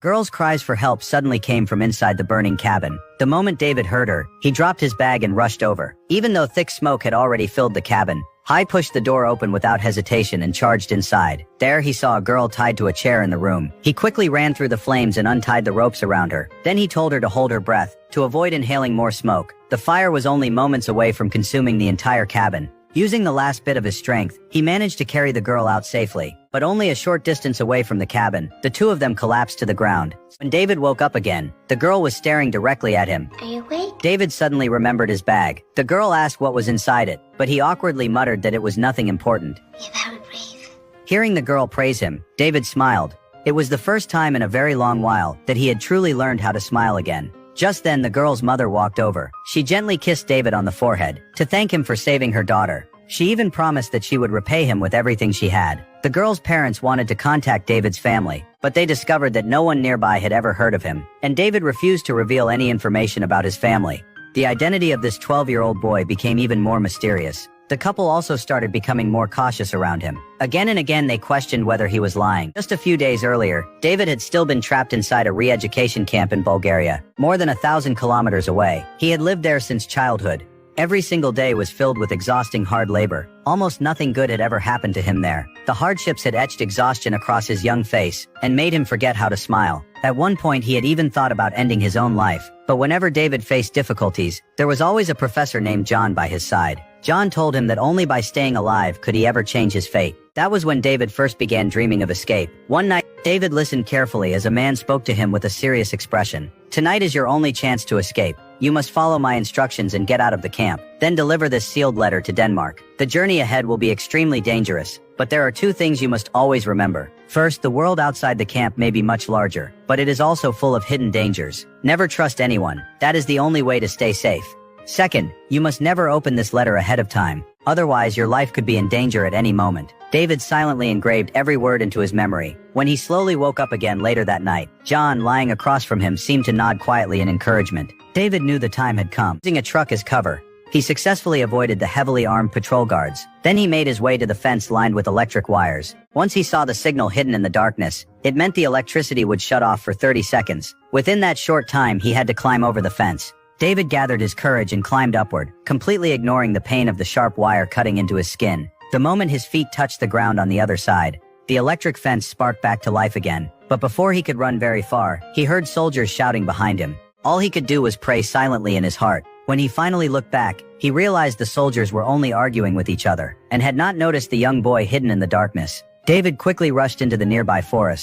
Girl's cries for help suddenly came from inside the burning cabin. The moment David heard her, he dropped his bag and rushed over. Even though thick smoke had already filled the cabin, Hai pushed the door open without hesitation and charged inside. There he saw a girl tied to a chair in the room. He quickly ran through the flames and untied the ropes around her. Then he told her to hold her breath, to avoid inhaling more smoke. The fire was only moments away from consuming the entire cabin. Using the last bit of his strength, he managed to carry the girl out safely. But only a short distance away from the cabin, the two of them collapsed to the ground. When David woke up again, the girl was staring directly at him. Are you awake? David suddenly remembered his bag. The girl asked what was inside it, but he awkwardly muttered that it was nothing important. You haven't breathed. Hearing the girl praise him, David smiled. It was the first time in a very long while that he had truly learned how to smile again. Just then the girl's mother walked over. She gently kissed David on the forehead, to thank him for saving her daughter. She even promised that she would repay him with everything she had. The girl's parents wanted to contact David's family, but they discovered that no one nearby had ever heard of him, and David refused to reveal any information about his family. The identity of this 12-year-old boy became even more mysterious. The couple also started becoming more cautious around him. Again and again they questioned whether he was lying. Just a few days earlier, David had still been trapped inside a re-education camp in Bulgaria, more than 1,000 kilometers away. He had lived there since childhood. Every single day was filled with exhausting hard labor. Almost nothing good had ever happened to him there. The hardships had etched exhaustion across his young face and made him forget how to smile. At one point he had even thought about ending his own life. But whenever David faced difficulties, there was always a professor named John by his side. John told him that only by staying alive could he ever change his fate. That was when David first began dreaming of escape. One night, David listened carefully as a man spoke to him with a serious expression. "Tonight is your only chance to escape. You must follow my instructions and get out of the camp. Then deliver this sealed letter to Denmark. The journey ahead will be extremely dangerous, but there are two things you must always remember. First, the world outside the camp may be much larger, but it is also full of hidden dangers. Never trust anyone. That is the only way to stay safe. Second, you must never open this letter ahead of time. Otherwise, your life could be in danger at any moment." David silently engraved every word into his memory. When he slowly woke up again later that night, John, lying across from him, seemed to nod quietly in encouragement. David knew the time had come. Using a truck as cover, he successfully avoided the heavily armed patrol guards. Then he made his way to the fence lined with electric wires. Once he saw the signal hidden in the darkness, it meant the electricity would shut off for 30 seconds. Within that short time, he had to climb over the fence. David gathered his courage and climbed upward, completely ignoring the pain of the sharp wire cutting into his skin. The moment his feet touched the ground on the other side, the electric fence sparked back to life again. But before he could run very far, he heard soldiers shouting behind him. All he could do was pray silently in his heart. When he finally looked back, he realized the soldiers were only arguing with each other, and had not noticed the young boy hidden in the darkness. David quickly rushed into the nearby forest.